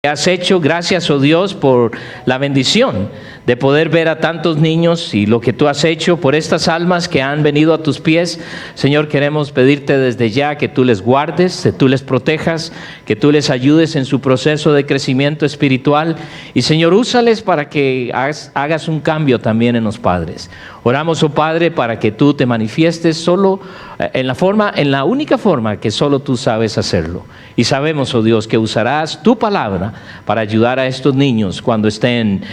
Has hecho, gracias, oh Dios, por la bendición de poder ver a tantos niños y lo que tú has hecho por estas almas que han venido a tus pies. Señor, queremos pedirte desde ya que tú les guardes, que tú les protejas, que tú les ayudes en su proceso de crecimiento espiritual. Y Señor, úsales para que hagas un cambio también en los padres. Oramos, oh Padre, para que tú te manifiestes solo en la única forma que solo tú sabes hacerlo. Y sabemos, oh Dios, que usarás tu palabra para ayudar a estos niños cuando estén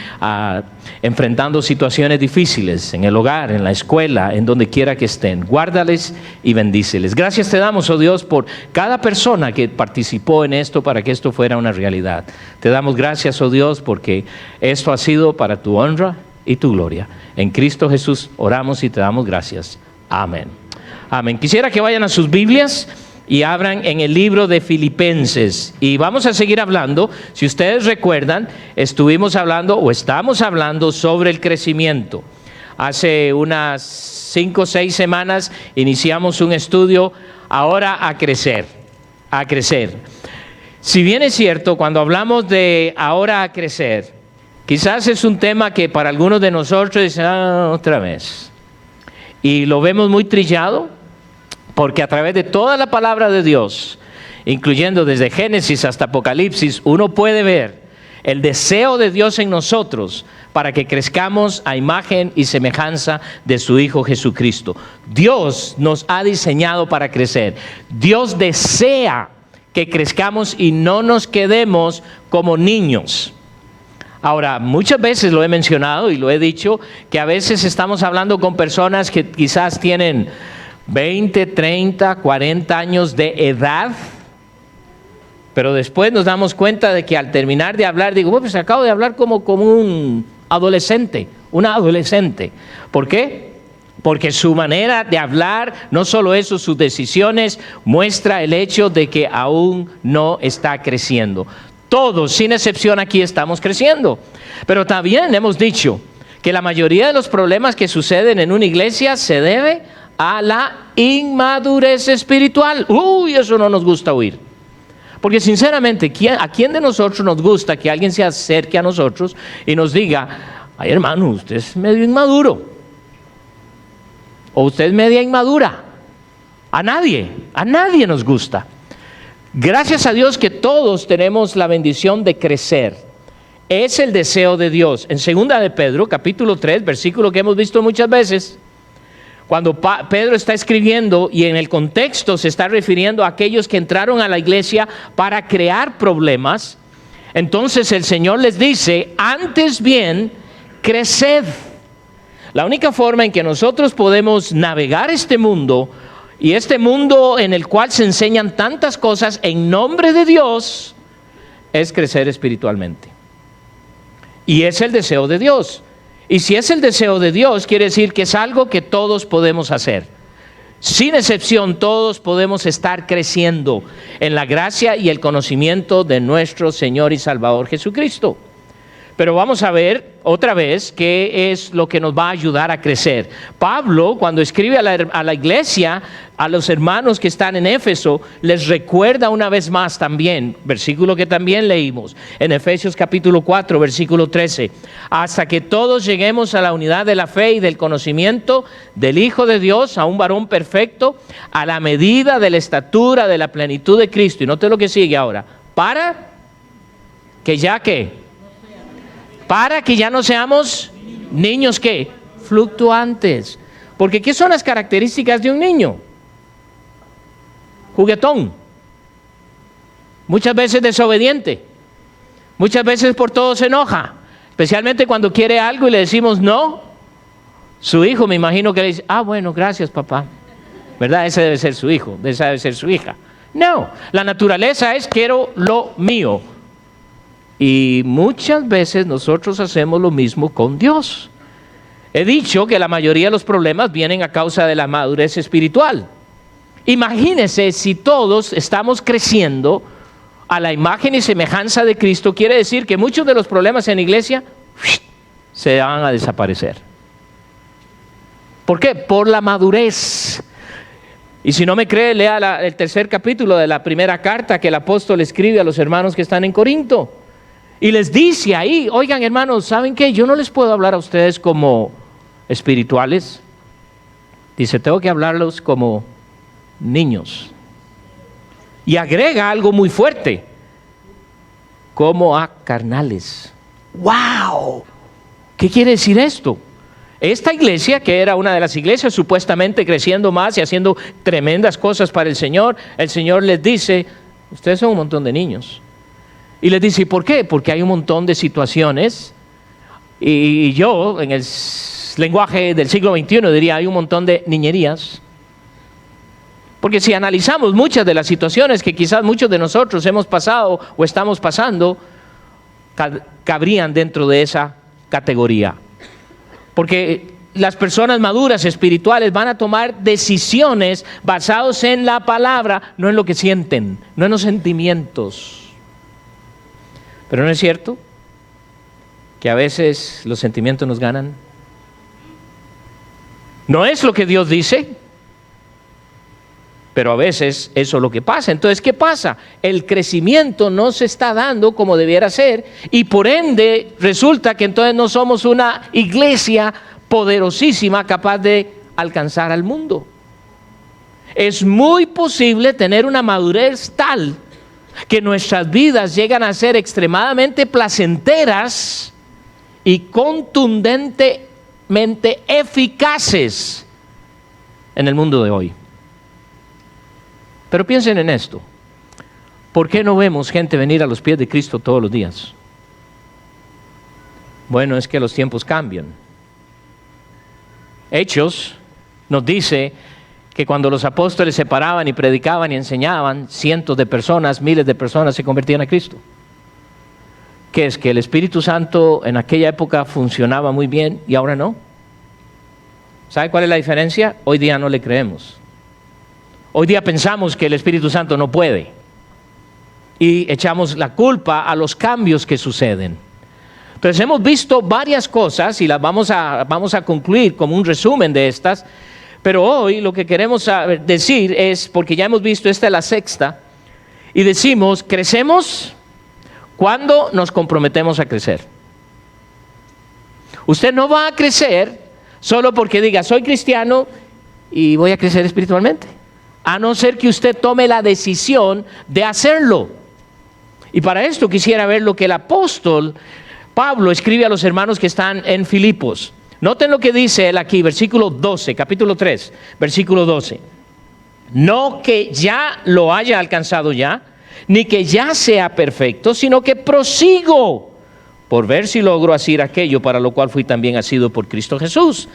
enfrentando situaciones difíciles en el hogar, en la escuela, en donde quiera que estén. Guárdales y bendíceles. Gracias te damos, oh Dios, por cada persona que participó en esto para que esto fuera una realidad. Te damos gracias, oh Dios, porque esto ha sido para tu honra y tu gloria. En Cristo Jesús oramos y te damos gracias. Amén. Amén. Quisiera que vayan a sus Biblias y abran en el libro de Filipenses. Y vamos a seguir hablando. Si ustedes recuerdan, estamos hablando sobre el crecimiento. Hace unas 5 o 6 semanas iniciamos un estudio, ahora a crecer. Si bien es cierto, cuando hablamos de ahora a crecer, quizás es un tema que para algunos de nosotros dicen, otra vez. Y lo vemos muy trillado, porque a través de toda la palabra de Dios, incluyendo desde Génesis hasta Apocalipsis, uno puede ver el deseo de Dios en nosotros para que crezcamos a imagen y semejanza de su Hijo Jesucristo. Dios nos ha diseñado para crecer. Dios desea que crezcamos y no nos quedemos como niños. Ahora, muchas veces lo he mencionado y lo he dicho, que a veces estamos hablando con personas que quizás tienen 20, 30, 40 años de edad, pero después nos damos cuenta de que al terminar de hablar, digo, pues acabo de hablar como un adolescente, una adolescente. ¿Por qué? Porque su manera de hablar, no solo eso, sus decisiones, muestra el hecho de que aún no está creciendo. Todos, sin excepción, aquí estamos creciendo. Pero también hemos dicho que la mayoría de los problemas que suceden en una iglesia se debe a la inmadurez espiritual. Eso no nos gusta oír. Porque sinceramente, ¿a quién de nosotros nos gusta que alguien se acerque a nosotros y nos diga, ay hermano, usted es medio inmaduro? O usted es media inmadura. A nadie nos gusta. Gracias a Dios que todos tenemos la bendición de crecer. Es el deseo de Dios. En 2 de Pedro, capítulo 3, versículo que hemos visto muchas veces, cuando Pedro está escribiendo y en el contexto se está refiriendo a aquellos que entraron a la iglesia para crear problemas, entonces el Señor les dice, antes bien, creced. La única forma en que nosotros podemos navegar este mundo, y este mundo en el cual se enseñan tantas cosas en nombre de Dios, es crecer espiritualmente. Y es el deseo de Dios. Y si es el deseo de Dios, quiere decir que es algo que todos podemos hacer. Sin excepción, todos podemos estar creciendo en la gracia y el conocimiento de nuestro Señor y Salvador Jesucristo. Pero vamos a ver otra vez qué es lo que nos va a ayudar a crecer. Pablo, cuando escribe a la iglesia, a los hermanos que están en Éfeso, les recuerda una vez más también, versículo que también leímos, en Efesios capítulo 4, versículo 13, hasta que todos lleguemos a la unidad de la fe y del conocimiento del Hijo de Dios, a un varón perfecto, a la medida de la estatura de la plenitud de Cristo. Y note lo que sigue ahora, para que ya no seamos niños ¿qué? Fluctuantes. Porque ¿qué son las características de un niño? Juguetón. Muchas veces desobediente. Muchas veces por todo se enoja. Especialmente cuando quiere algo y le decimos no. Su hijo me imagino que le dice, bueno, gracias papá. ¿Verdad? Ese debe ser su hijo, esa debe ser su hija. No, la naturaleza es quiero lo mío. Y muchas veces nosotros hacemos lo mismo con Dios. He dicho que la mayoría de los problemas vienen a causa de la madurez espiritual. Imagínense si todos estamos creciendo a la imagen y semejanza de Cristo, quiere decir que muchos de los problemas en la iglesia se van a desaparecer. ¿Por qué? Por la madurez. Y si no me cree, lea el 3er capítulo de la primera carta que el apóstol escribe a los hermanos que están en Corinto. Y les dice ahí, oigan hermanos, ¿saben qué? Yo no les puedo hablar a ustedes como espirituales. Dice, tengo que hablarlos como niños. Y agrega algo muy fuerte, como a carnales. ¡Wow! ¿Qué quiere decir esto? Esta iglesia, que era una de las iglesias supuestamente creciendo más y haciendo tremendas cosas para el Señor les dice, ustedes son un montón de niños. Y les dice, ¿y por qué? Porque hay un montón de situaciones, y yo, en el lenguaje del siglo XXI, diría, hay un montón de niñerías. Porque si analizamos muchas de las situaciones que quizás muchos de nosotros hemos pasado o estamos pasando, cabrían dentro de esa categoría. Porque las personas maduras espirituales van a tomar decisiones basadas en la palabra, no en lo que sienten, no en los sentimientos. Pero ¿no es cierto que a veces los sentimientos nos ganan? No es lo que Dios dice, pero a veces eso es lo que pasa. Entonces, ¿qué pasa? El crecimiento no se está dando como debiera ser, y por ende resulta que entonces no somos una iglesia poderosísima capaz de alcanzar al mundo. Es muy posible tener una madurez tal que nuestras vidas llegan a ser extremadamente placenteras y contundentemente eficaces en el mundo de hoy. Pero piensen en esto. ¿Por qué no vemos gente venir a los pies de Cristo todos los días? Bueno, es que los tiempos cambian. Hechos nos dice que cuando los apóstoles se paraban y predicaban y enseñaban, cientos de personas, miles de personas se convertían a Cristo. ¿Qué es? Que el Espíritu Santo en aquella época funcionaba muy bien y ahora no. ¿Sabe cuál es la diferencia? Hoy día no le creemos. Hoy día pensamos que el Espíritu Santo no puede y echamos la culpa a los cambios que suceden. Entonces hemos visto varias cosas y las vamos a concluir como un resumen de estas, pero hoy lo que queremos decir es, porque ya hemos visto, esta es la sexta, y decimos, crecemos cuando nos comprometemos a crecer. Usted no va a crecer solo porque diga, soy cristiano y voy a crecer espiritualmente, a no ser que usted tome la decisión de hacerlo. Y para esto quisiera ver lo que el apóstol Pablo escribe a los hermanos que están en Filipos. Noten lo que dice él aquí, versículo 12, capítulo 3, versículo 12. No que ya lo haya alcanzado ya, ni que ya sea perfecto, sino que prosigo por ver si logro hacer aquello para lo cual fui también asido por Cristo Jesús.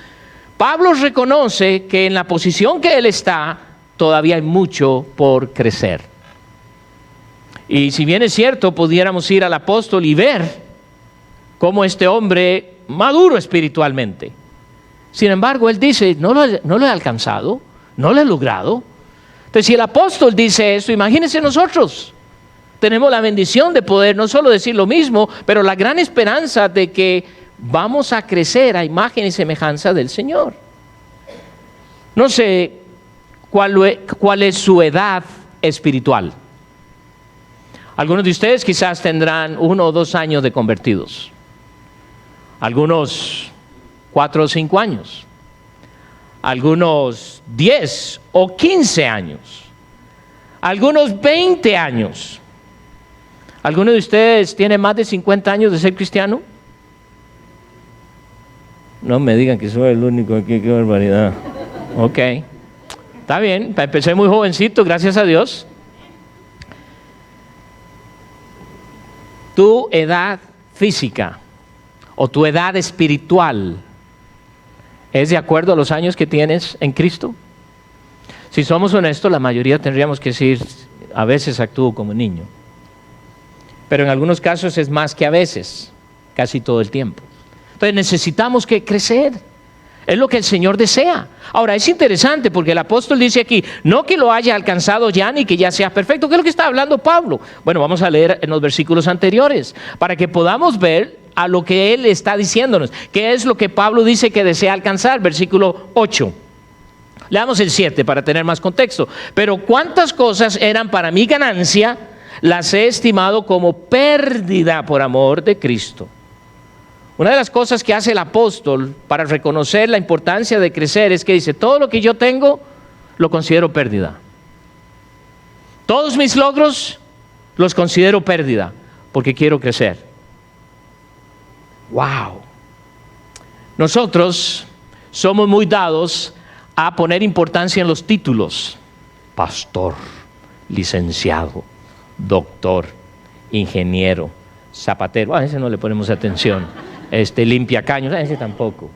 Pablo reconoce que en la posición que él está, todavía hay mucho por crecer. Y si bien es cierto, pudiéramos ir al apóstol y ver cómo este hombre maduro espiritualmente. Sin embargo, él dice, no lo he alcanzado, no lo he logrado. Entonces, si el apóstol dice eso, imagínense nosotros. Tenemos la bendición de poder no solo decir lo mismo, pero la gran esperanza de que vamos a crecer a imagen y semejanza del Señor. No sé cuál es su edad espiritual. Algunos de ustedes quizás tendrán 1 o 2 años de convertidos. Algunos 4 o 5 años. Algunos 10 o 15 años. Algunos 20 años. ¿Alguno de ustedes tiene más de 50 años de ser cristiano? No me digan que soy el único aquí, qué barbaridad. Ok, está bien, empecé muy jovencito, gracias a Dios. Tu edad física o tu edad espiritual es de acuerdo a los años que tienes en Cristo. Si somos honestos, la mayoría tendríamos que decir, a veces actúo como niño. Pero en algunos casos es más que a veces, casi todo el tiempo. Entonces necesitamos que crecer. Es lo que el Señor desea. Ahora, es interesante porque el apóstol dice aquí, no que lo haya alcanzado ya ni que ya sea perfecto. ¿Qué es lo que está hablando Pablo? Bueno, vamos a leer en los versículos anteriores para que podamos ver a lo que él está diciéndonos. ¿Qué es lo que Pablo dice que desea alcanzar? Versículo 8. Leamos el 7 para tener más contexto. Pero cuántas cosas eran para mi ganancia, las he estimado como pérdida por amor de Cristo. Una de las cosas que hace el apóstol para reconocer la importancia de crecer es que dice, todo lo que yo tengo lo considero pérdida. Todos mis logros los considero pérdida porque quiero crecer. ¡Wow! Nosotros somos muy dados a poner importancia en los títulos. Pastor, licenciado, doctor, ingeniero, zapatero. A ese no le ponemos atención. Limpiacaños, a ese tampoco.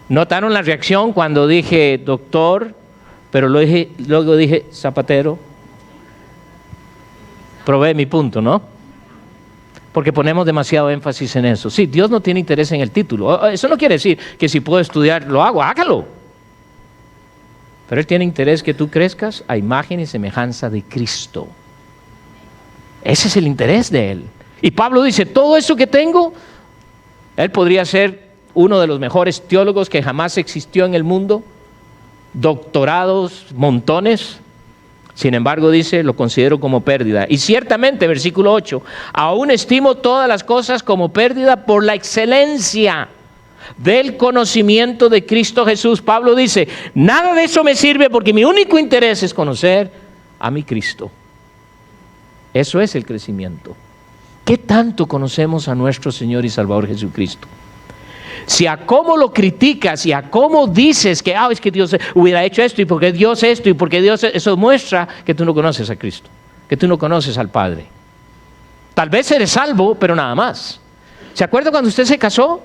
¿Notaron la reacción cuando dije doctor, pero luego dije zapatero? Probé mi punto, ¿no? Porque ponemos demasiado énfasis en eso. Sí, Dios no tiene interés en el título. Eso no quiere decir que si puedo estudiar, lo hago, hágalo. Pero Él tiene interés que tú crezcas a imagen y semejanza de Cristo. Ese es el interés de Él. Y Pablo dice, todo eso que tengo, él podría ser uno de los mejores teólogos que jamás existió en el mundo, doctorados, montones. Sin embargo, dice, lo considero como pérdida. Y ciertamente, versículo 8, aún estimo todas las cosas como pérdida por la excelencia del conocimiento de Cristo Jesús. Pablo dice, nada de eso me sirve porque mi único interés es conocer a mi Cristo. Eso es el crecimiento. ¿Qué tanto conocemos a nuestro Señor y Salvador Jesucristo? Si a cómo lo criticas y a cómo dices que es que Dios hubiera hecho esto y porque Dios esto y porque Dios eso muestra que tú no conoces a Cristo, que tú no conoces al Padre. Tal vez eres salvo, pero nada más. ¿Se acuerda cuando usted se casó?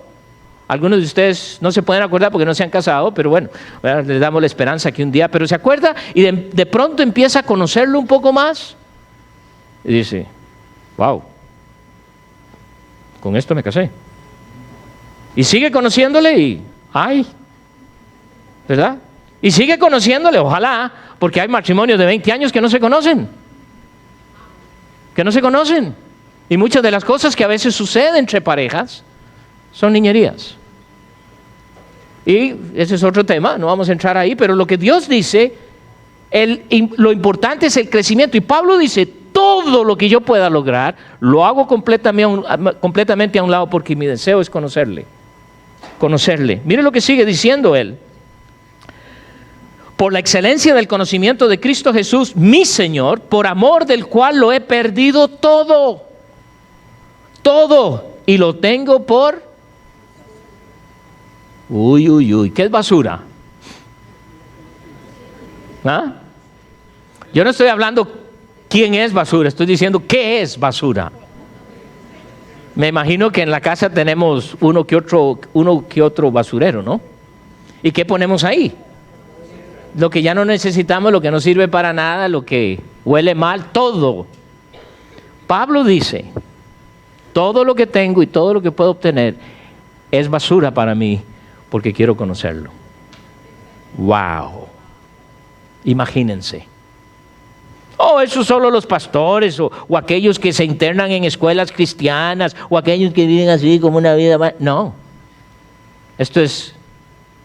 Algunos de ustedes no se pueden acordar porque no se han casado, pero bueno, les damos la esperanza que un día, pero se acuerda y de pronto empieza a conocerlo un poco más y dice, wow, con esto me casé. Y sigue conociéndole y, ¿verdad? Y sigue conociéndole, ojalá, porque hay matrimonios de 20 años que no se conocen. Que no se conocen. Y muchas de las cosas que a veces suceden entre parejas son niñerías. Y ese es otro tema, no vamos a entrar ahí, pero lo que Dios dice, lo importante es el crecimiento. Y Pablo dice, todo lo que yo pueda lograr, lo hago completamente a un lado porque mi deseo es conocerle. Mire lo que sigue diciendo él. Por la excelencia del conocimiento de Cristo Jesús, mi Señor, por amor del cual lo he perdido todo, y lo tengo por... ¿qué es basura? ¿Ah? Yo no estoy hablando quién es basura, estoy diciendo qué es basura. Me imagino que en la casa tenemos uno que otro basurero, ¿no? ¿Y qué ponemos ahí? Lo que ya no necesitamos, lo que no sirve para nada, lo que huele mal, todo. Pablo dice, todo lo que tengo y todo lo que puedo obtener es basura para mí porque quiero conocerlo. ¡Wow! Imagínense. Eso solo los pastores o aquellos que se internan en escuelas cristianas o aquellos que viven así como una vida más. No, esto es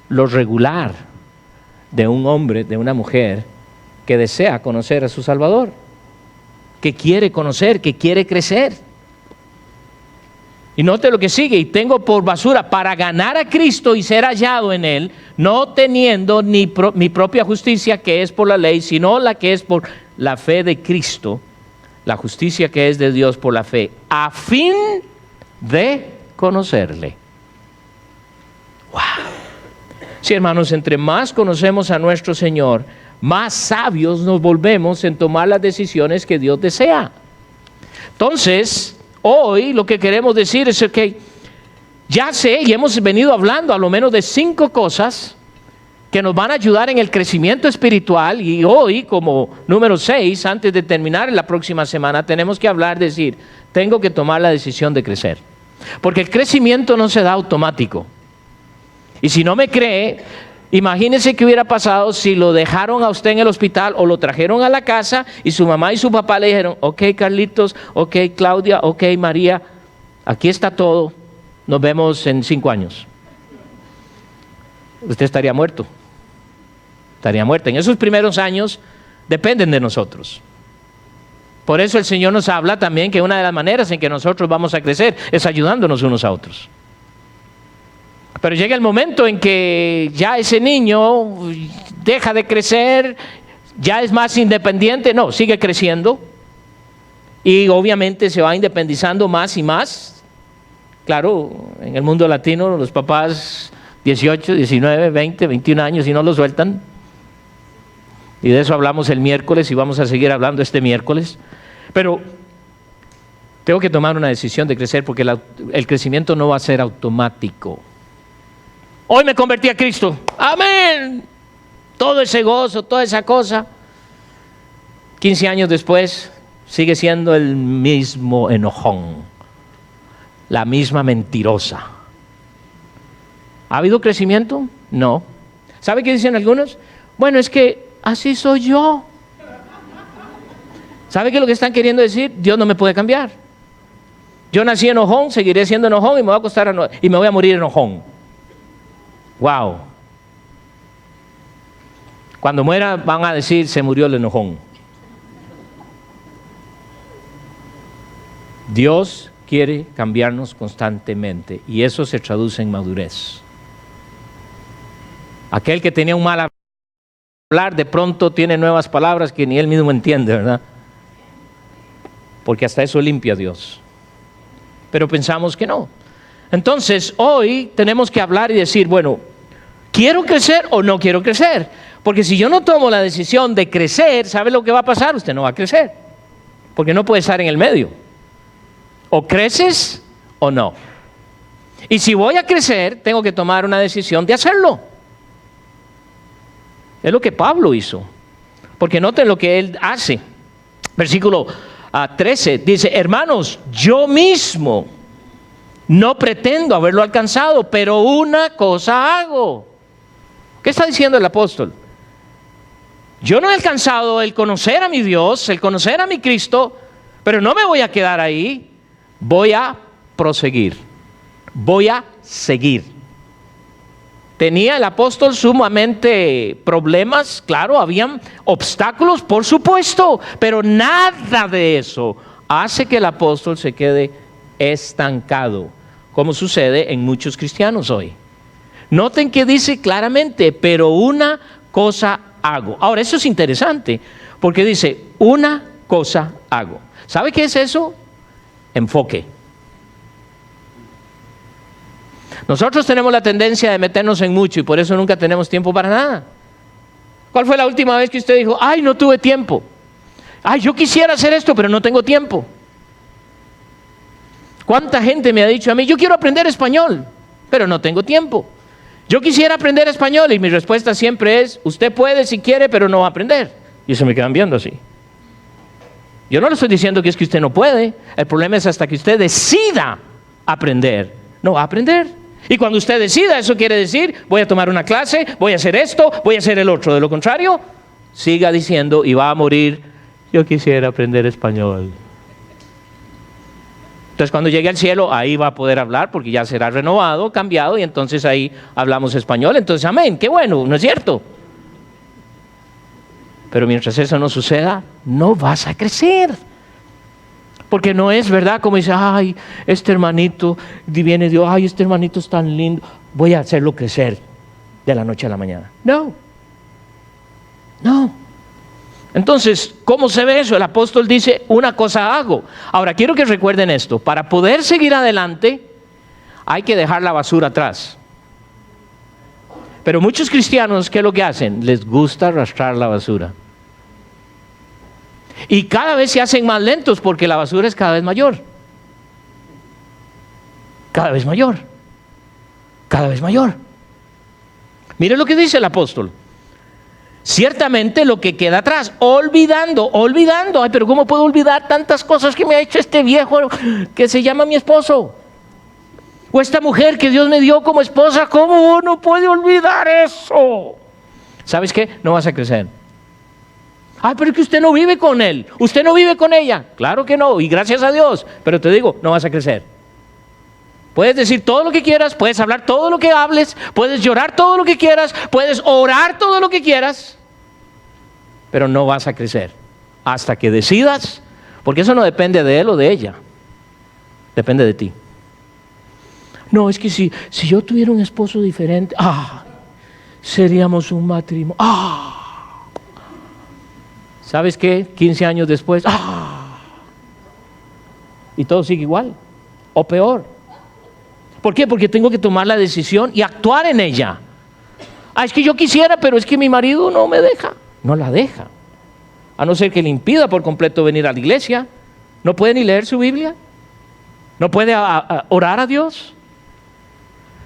lo regular de un hombre, de una mujer que desea conocer a su Salvador, que quiere conocer, que quiere crecer. Y note lo que sigue, y tengo por basura para ganar a Cristo y ser hallado en Él, no teniendo mi propia justicia que es por la ley, sino la que es por la fe de Cristo, la justicia que es de Dios por la fe, a fin de conocerle. ¡Wow! Sí, hermanos, entre más conocemos a nuestro Señor, más sabios nos volvemos en tomar las decisiones que Dios desea. Entonces, hoy lo que queremos decir es que ya sé y hemos venido hablando a lo menos de 5 cosas que nos van a ayudar en el crecimiento espiritual, y hoy como número 6, antes de terminar la próxima semana, tenemos que hablar, decir, tengo que tomar la decisión de crecer, porque el crecimiento no se da automático. Y si no me cree, imagínese qué hubiera pasado si lo dejaron a usted en el hospital o lo trajeron a la casa y su mamá y su papá le dijeron, ok Carlitos, ok Claudia, ok María, aquí está todo, nos vemos en 5 años. Usted estaría muerto. Estaría muerta. En esos primeros años dependen de nosotros. Por eso el Señor nos habla también que una de las maneras en que nosotros vamos a crecer es ayudándonos unos a otros. Pero llega el momento en que ya ese niño deja de crecer, ya es más independiente, no, sigue creciendo y obviamente se va independizando más y más. Claro, en el mundo latino los papás 18, 19, 20, 21 años y no lo sueltan. Y de eso hablamos el miércoles y vamos a seguir hablando este miércoles. Pero tengo que tomar una decisión de crecer porque el crecimiento no va a ser automático. Hoy me convertí a Cristo. Amén. Todo ese gozo, toda esa cosa. 15 años después sigue siendo el mismo enojón. La misma mentirosa. ¿Ha habido crecimiento? No. ¿Sabe qué dicen algunos? Bueno, es que así soy yo. ¿Sabe qué es lo que están queriendo decir? Dios no me puede cambiar. Yo nací enojón, seguiré siendo enojón y me voy a morir enojón. Wow. Cuando muera van a decir, se murió el enojón. Dios quiere cambiarnos constantemente y eso se traduce en madurez. Aquel que tenía un mal hablar, de pronto tiene nuevas palabras que ni él mismo entiende, ¿verdad? Porque hasta eso limpia a Dios. Pero pensamos que no. Entonces, hoy tenemos que hablar y decir, bueno, ¿quiero crecer o no quiero crecer? Porque si yo no tomo la decisión de crecer, ¿sabe lo que va a pasar? Usted no va a crecer. Porque no puede estar en el medio. O creces o no. Y si voy a crecer, tengo que tomar una decisión de hacerlo. Es lo que Pablo hizo. Porque noten lo que él hace. Versículo 13 dice, hermanos, yo mismo no pretendo haberlo alcanzado, pero una cosa hago. ¿Qué está diciendo el apóstol? Yo no he alcanzado el conocer a mi Dios, el conocer a mi Cristo, pero no me voy a quedar ahí. Voy a proseguir, voy a seguir. ¿Tenía el apóstol sumamente problemas? Claro, habían obstáculos, por supuesto, pero nada de eso hace que el apóstol se quede estancado, como sucede en muchos cristianos hoy. Noten que dice claramente, pero una cosa hago. Ahora, eso es interesante, porque dice, una cosa hago. ¿Sabe qué es eso? Enfoque. Nosotros tenemos la tendencia de meternos en mucho y por eso nunca tenemos tiempo para nada. ¿Cuál fue la última vez que usted dijo, ay, no tuve tiempo? Ay, yo quisiera hacer esto, pero no tengo tiempo. ¿Cuánta gente me ha dicho a mí, yo quiero aprender español, pero no tengo tiempo? Yo quisiera aprender español y mi respuesta siempre es, usted puede si quiere, pero no va a aprender. Y se me quedan viendo así. Yo no le estoy diciendo que es que usted no puede. El problema es hasta que usted decida aprender. No va a aprender. Y cuando usted decida, eso quiere decir, voy a tomar una clase, voy a hacer esto, voy a hacer el otro. De lo contrario, siga diciendo y va a morir, yo quisiera aprender español. Entonces cuando llegue al cielo, ahí va a poder hablar porque ya será renovado, cambiado y entonces ahí hablamos español. Entonces, amén, qué bueno, ¿no es cierto? Pero mientras eso no suceda, no vas a crecer. Porque no es verdad como dice, ay, este hermanito, viene Dios, ay, este hermanito es tan lindo, voy a hacerlo crecer de la noche a la mañana. No. Entonces, ¿cómo se ve eso? El apóstol dice, una cosa hago. Ahora, quiero que recuerden esto, para poder seguir adelante, hay que dejar la basura atrás. Pero muchos cristianos, ¿qué es lo que hacen? Les gusta arrastrar la basura. Y cada vez se hacen más lentos porque la basura es cada vez mayor. Cada vez mayor. Cada vez mayor. Mire lo que dice el apóstol. Ciertamente lo que queda atrás, olvidando. Ay, pero ¿cómo puedo olvidar tantas cosas que me ha hecho este viejo que se llama mi esposo? O esta mujer que Dios me dio como esposa, ¿cómo uno puede olvidar eso? ¿Sabes qué? No vas a crecer. Ay, pero es que usted no vive con él, usted no vive con ella. Claro que no, y gracias a Dios, pero te digo, no vas a crecer. Puedes decir todo lo que quieras, puedes hablar todo lo que hables, puedes llorar todo lo que quieras, puedes orar todo lo que quieras, pero no vas a crecer hasta que decidas Porque eso no depende de él o de ella. Depende de ti. No, es que si yo tuviera un esposo diferente, seríamos un matrimonio. ¿Sabes qué? 15 años después, y todo sigue igual, o peor. ¿Por qué? Porque tengo que tomar la decisión y actuar en ella. Es que yo quisiera, pero es que mi marido no me deja. No la deja. A no ser que le impida por completo venir a la iglesia. No puede ni leer su Biblia. No puede orar a Dios.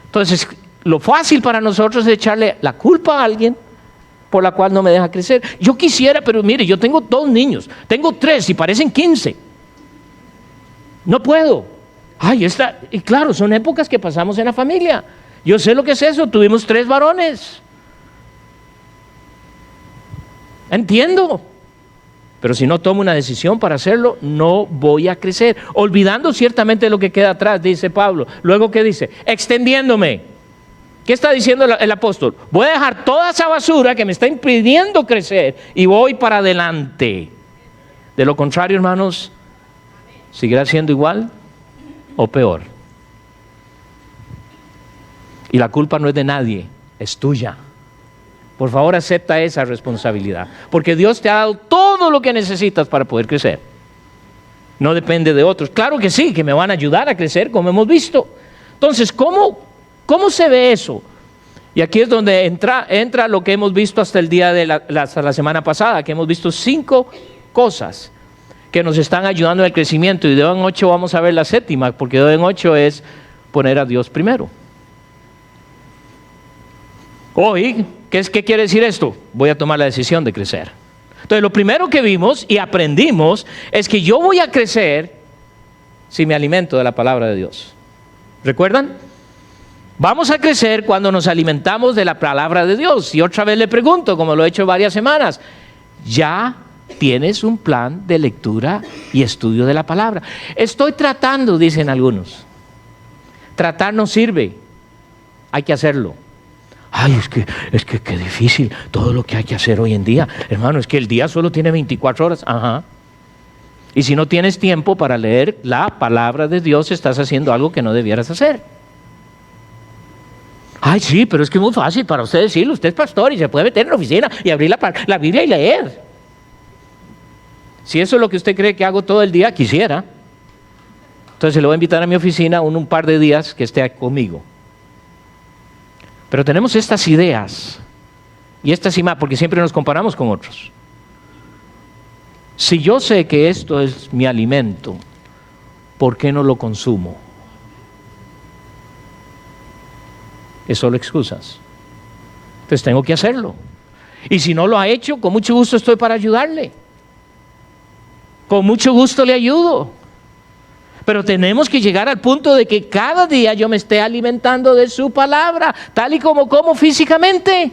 Entonces, lo fácil para nosotros es echarle la culpa a alguien por la cual no me deja crecer. Yo quisiera, pero mire, yo tengo 2 niños, tengo 3 y parecen 15. No puedo. Y claro, son épocas que pasamos en la familia. Yo sé lo que es eso, tuvimos 3 varones. Entiendo. Pero si no tomo una decisión para hacerlo, no voy a crecer. Olvidando ciertamente lo que queda atrás, dice Pablo. Luego, ¿qué dice? Extendiéndome. ¿Qué está diciendo el apóstol? Voy a dejar toda esa basura que me está impidiendo crecer y voy para adelante. De lo contrario, hermanos, seguirá siendo igual o peor. Y la culpa no es de nadie, es tuya. Por favor, acepta esa responsabilidad, porque Dios te ha dado todo lo que necesitas para poder crecer. No depende de otros. Claro que sí, que me van a ayudar a crecer, como hemos visto. Entonces, ¿cómo se ve eso? Y aquí es donde entra lo que hemos visto hasta el día de hasta la semana pasada, que hemos visto 5 cosas que nos están ayudando en el crecimiento. Y de hoy en 8 vamos a ver la 7ª, porque de hoy en 8 es poner a Dios primero. Hoy, ¿qué quiere decir esto? Voy a tomar la decisión de crecer. Entonces, lo primero que vimos y aprendimos es que yo voy a crecer si me alimento de la palabra de Dios. ¿Recuerdan? Vamos a crecer cuando nos alimentamos de la palabra de Dios. Y otra vez le pregunto, como lo he hecho varias semanas, ¿ya tienes un plan de lectura y estudio de la palabra? Estoy tratando, dicen algunos. Tratar no sirve, hay que hacerlo. Es que qué difícil todo lo que hay que hacer hoy en día. Hermano, es que el día solo tiene 24 horas. Y si no tienes tiempo para leer la palabra de Dios, estás haciendo algo que no debieras hacer. Sí, pero es que es muy fácil para usted decirlo. Usted es pastor y se puede meter en la oficina y abrir la Biblia y leer. Si eso es lo que usted cree que hago todo el día, quisiera. Entonces le voy a invitar a mi oficina un par de días que esté conmigo. Pero tenemos estas ideas y estas imágenes, porque siempre nos comparamos con otros. Si yo sé que esto es mi alimento, ¿por qué no lo consumo? Es solo excusas. Entonces tengo que hacerlo. Y si no lo ha hecho, con mucho gusto estoy para ayudarle. Con mucho gusto le ayudo. Pero tenemos que llegar al punto de que cada día yo me esté alimentando de su palabra, tal y como físicamente.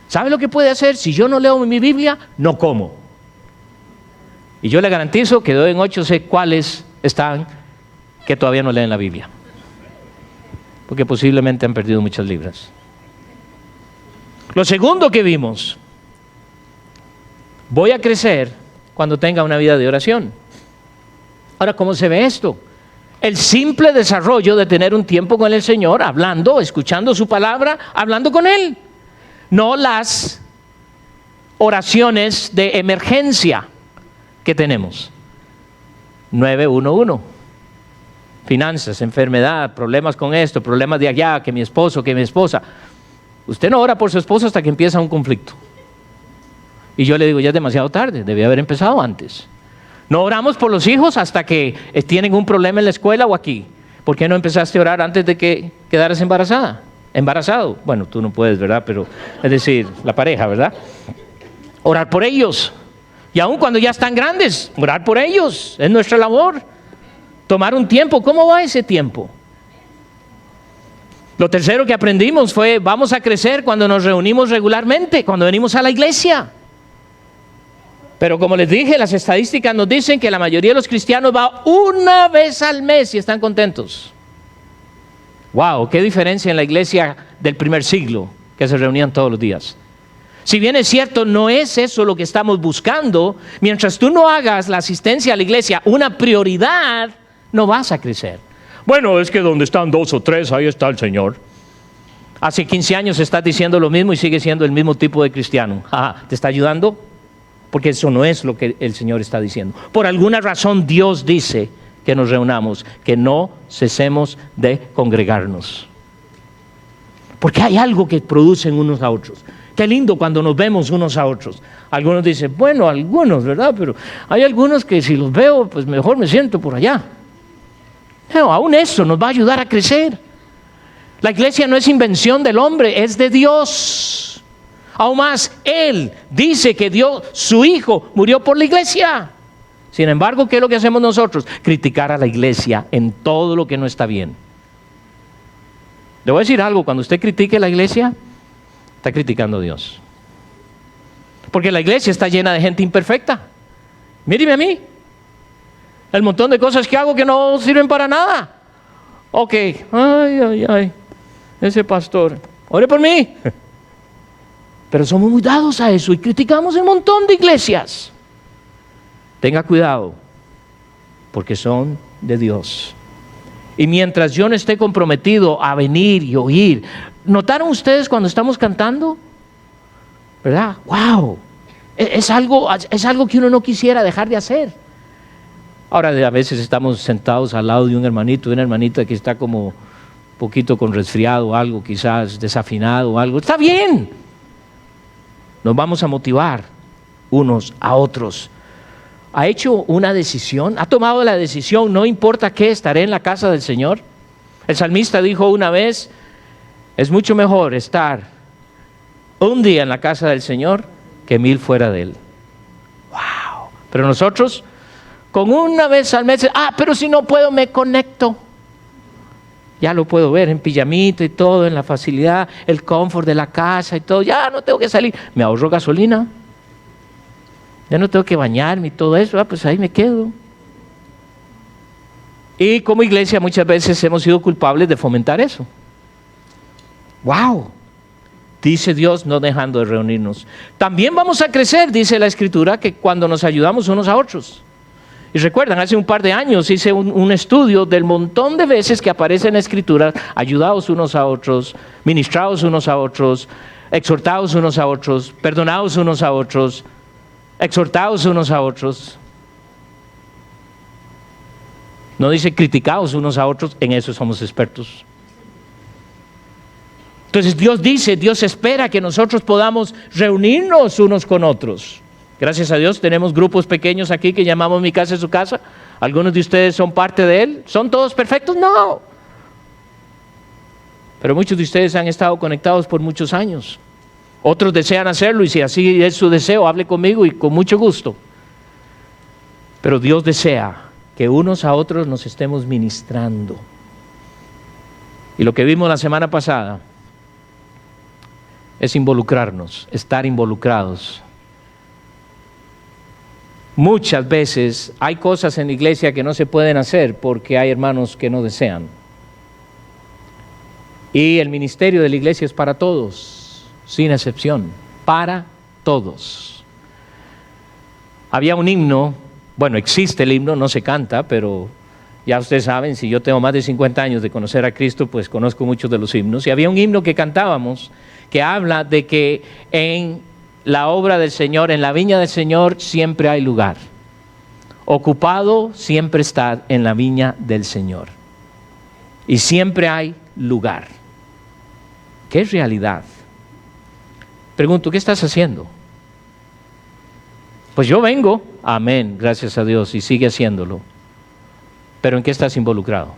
¿Sabe lo que puede hacer? Si yo no leo mi Biblia, no como. Y yo le garantizo que de hoy en 8 sé cuáles están que todavía no leen la Biblia. Porque posiblemente han perdido muchas libras. Lo segundo que vimos, voy a crecer cuando tenga una vida de oración. Ahora, ¿cómo se ve esto? El simple desarrollo de tener un tiempo con el Señor, hablando, escuchando su palabra, hablando con Él. No las oraciones de emergencia que tenemos. 911. Finanzas, enfermedad, problemas con esto, problemas de allá, que mi esposo, que mi esposa. Usted no ora por su esposo hasta que empieza un conflicto. Y yo le digo, ya es demasiado tarde, debía haber empezado antes. No oramos por los hijos hasta que tienen un problema en la escuela o aquí. ¿Por qué no empezaste a orar antes de que quedaras embarazada? Embarazado. Bueno, tú no puedes, ¿verdad? Pero, es decir, la pareja, ¿verdad? Orar por ellos. Y aun cuando ya están grandes, orar por ellos. Es nuestra labor. Tomar un tiempo. ¿Cómo va ese tiempo? Lo tercero que aprendimos fue, vamos a crecer cuando nos reunimos regularmente, cuando venimos a la iglesia. Pero como les dije, las estadísticas nos dicen que la mayoría de los cristianos va una vez al mes y están contentos. ¡Wow! ¡Qué diferencia en la iglesia del primer siglo, que se reunían todos los días! Si bien es cierto, no es eso lo que estamos buscando, mientras tú no hagas la asistencia a la iglesia una prioridad, no vas a crecer. Bueno, es que donde están 2 o 3, ahí está el Señor. Hace 15 años estás diciendo lo mismo y sigues siendo el mismo tipo de cristiano. ¿Te está ayudando? Porque eso no es lo que el Señor está diciendo. Por alguna razón Dios dice que nos reunamos, que no cesemos de congregarnos. Porque hay algo que producen unos a otros. Qué lindo cuando nos vemos unos a otros. Algunos dicen, bueno, algunos, ¿verdad? Pero hay algunos que si los veo, pues mejor me siento por allá. No, aún eso nos va a ayudar a crecer. La iglesia no es invención del hombre, es de Dios. Aún más, Él dice que Dios, su Hijo, murió por la iglesia. Sin embargo, ¿qué es lo que hacemos nosotros? Criticar a la iglesia en todo lo que no está bien. Le voy a decir algo, cuando usted critique a la iglesia, está criticando a Dios. Porque la iglesia está llena de gente imperfecta. Míreme a mí. El montón de cosas que hago que no sirven para nada. Ok, ay, ese pastor, ore por mí. Pero somos muy dados a eso y criticamos un montón de iglesias. Tenga cuidado, porque son de Dios. Y mientras yo no esté comprometido a venir y oír, ¿notaron ustedes cuando estamos cantando? ¿Verdad? ¡Wow! Es algo que uno no quisiera dejar de hacer. Ahora a veces estamos sentados al lado de un hermanito, de una hermanita que está como un poquito con resfriado o algo, quizás desafinado o algo. ¡Está bien! Nos vamos a motivar unos a otros. ¿Ha hecho una decisión? ¿Ha tomado la decisión? No importa qué, estaré en la casa del Señor. El salmista dijo una vez, es mucho mejor estar un día en la casa del Señor que 1000 fuera de Él. ¡Wow! Pero nosotros, con una vez al mes, pero si no puedo me conecto. Ya lo puedo ver en pijamita y todo, en la facilidad, el confort de la casa y todo. Ya no tengo que salir, me ahorro gasolina. Ya no tengo que bañarme y todo eso, pues ahí me quedo. Y como iglesia muchas veces hemos sido culpables de fomentar eso. ¡Wow! Dice Dios, no dejando de reunirnos. También vamos a crecer, dice la Escritura, que cuando nos ayudamos unos a otros. Y recuerdan, hace un par de años hice un estudio del montón de veces que aparece en la Escritura, ayudados unos a otros, ministrados unos a otros, exhortados unos a otros, perdonados unos a otros, exhortados unos a otros. No dice criticados unos a otros, en eso somos expertos. Entonces Dios espera que nosotros podamos reunirnos unos con otros. Gracias a Dios tenemos grupos pequeños aquí que llamamos Mi Casa es Su Casa. ¿Algunos de ustedes son parte de él? ¿Son todos perfectos? No. Pero muchos de ustedes han estado conectados por muchos años. Otros desean hacerlo y si así es su deseo, hable conmigo y con mucho gusto. Pero Dios desea que unos a otros nos estemos ministrando. Y lo que vimos la semana pasada es involucrarnos, estar involucrados. Muchas veces hay cosas en la iglesia que no se pueden hacer porque hay hermanos que no desean. Y el ministerio de la iglesia es para todos, sin excepción, para todos. Había un himno, bueno, existe el himno, no se canta, pero ya ustedes saben, si yo tengo más de 50 años de conocer a Cristo, pues conozco muchos de los himnos. Y había un himno que cantábamos que habla de que en la obra del Señor, en la viña del Señor, siempre hay lugar. Ocupado siempre está en la viña del Señor. Y siempre hay lugar. ¿Qué es realidad? Pregunto, ¿qué estás haciendo? Pues yo vengo, amén, gracias a Dios, y sigue haciéndolo. Pero ¿en qué estás involucrado?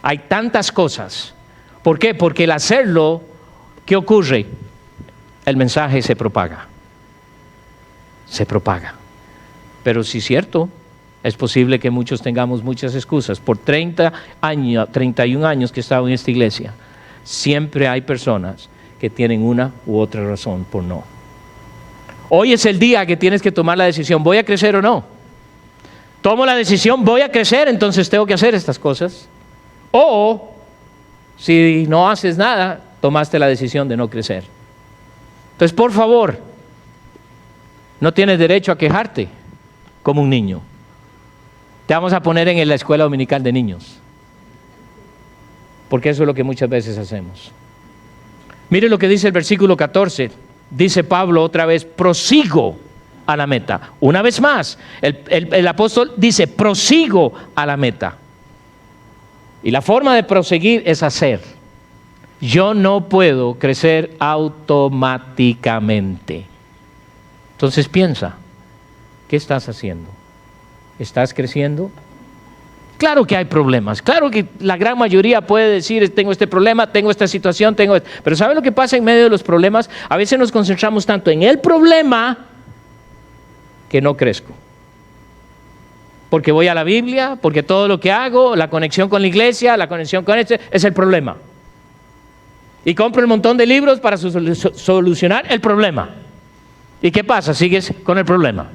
Hay tantas cosas. ¿Por qué? Porque el hacerlo, ¿qué ocurre? El mensaje se propaga. Se propaga. Pero sí es cierto, es posible que muchos tengamos muchas excusas. Por 31 años que he estado en esta iglesia, siempre hay personas que tienen una u otra razón por no. Hoy es el día que tienes que tomar la decisión, ¿voy a crecer o no? Tomo la decisión, voy a crecer, entonces tengo que hacer estas cosas. O, si no haces nada, tomaste la decisión de no crecer. Entonces, por favor, no tienes derecho a quejarte como un niño. Te vamos a poner en la escuela dominical de niños, porque eso es lo que muchas veces hacemos. Mire lo que dice el versículo 14. Dice Pablo otra vez, prosigo a la meta. Una vez más, el apóstol dice, prosigo a la meta. Y la forma de proseguir es hacer. Yo no puedo crecer automáticamente. Entonces piensa, ¿qué estás haciendo? ¿Estás creciendo? Claro que hay problemas, claro que la gran mayoría puede decir, tengo este problema, tengo esta situación, pero ¿sabe lo que pasa en medio de los problemas? A veces nos concentramos tanto en el problema que no crezco. Porque voy a la Biblia, porque todo lo que hago, la conexión con la iglesia, la conexión con este, es el problema. Y compro un montón de libros para solucionar el problema. ¿Y qué pasa? Sigues con el problema.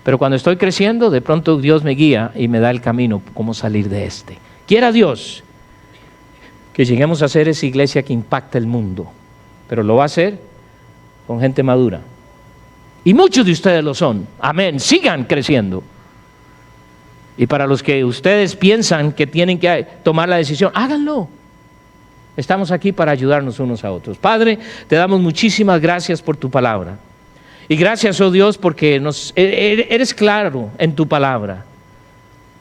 Pero cuando estoy creciendo, de pronto Dios me guía y me da el camino, cómo salir de este. Quiera Dios que lleguemos a ser esa iglesia que impacta el mundo, pero lo va a hacer con gente madura. Y muchos de ustedes lo son. Amén. Sigan creciendo. Y para los que ustedes piensan que tienen que tomar la decisión, háganlo. Estamos aquí para ayudarnos unos a otros. Padre, te damos muchísimas gracias por tu palabra. Y gracias, oh Dios, porque eres claro en tu palabra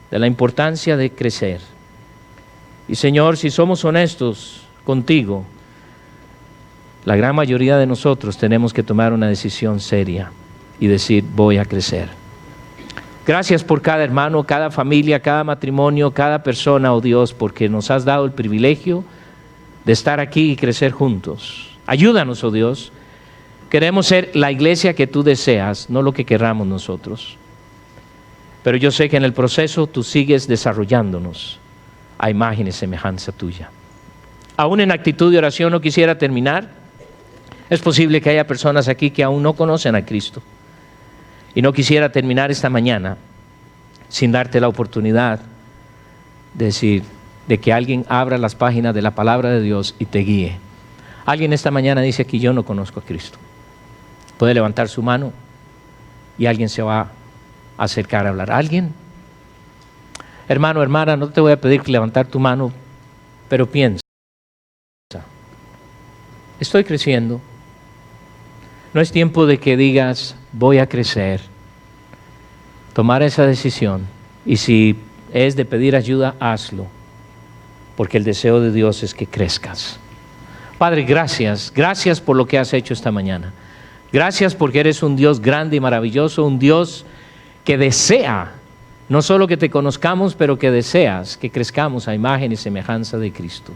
de la importancia de crecer. Y Señor, si somos honestos contigo, la gran mayoría de nosotros tenemos que tomar una decisión seria y decir, voy a crecer. Gracias por cada hermano, cada familia, cada matrimonio, cada persona, oh Dios, porque nos has dado el privilegio de estar aquí y crecer juntos. Ayúdanos, oh Dios. Queremos ser la iglesia que tú deseas, no lo que querramos nosotros. Pero yo sé que en el proceso tú sigues desarrollándonos a imagen y semejanza tuya. Aún en actitud de oración no quisiera terminar. Es posible que haya personas aquí que aún no conocen a Cristo. Y no quisiera terminar esta mañana sin darte la oportunidad de decir, de que alguien abra las páginas de la palabra de Dios y te guíe. Alguien esta mañana dice que yo no conozco a Cristo. Puede levantar su mano y alguien se va a acercar a hablar. ¿Alguien? Hermano, hermana, no te voy a pedir que levantar tu mano, pero piensa. Estoy creciendo. No es tiempo de que digas, voy a crecer. Tomar esa decisión. Y si es de pedir ayuda, hazlo. Porque el deseo de Dios es que crezcas. Padre, gracias. Gracias por lo que has hecho esta mañana. Gracias porque eres un Dios grande y maravilloso, un Dios que desea, no solo que te conozcamos, pero que deseas que crezcamos a imagen y semejanza de Cristo.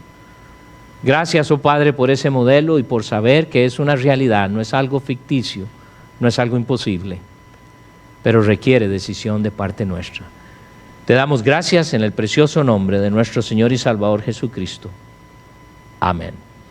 Gracias, oh Padre, por ese modelo y por saber que es una realidad, no es algo ficticio, no es algo imposible, pero requiere decisión de parte nuestra. Te damos gracias en el precioso nombre de nuestro Señor y Salvador Jesucristo. Amén.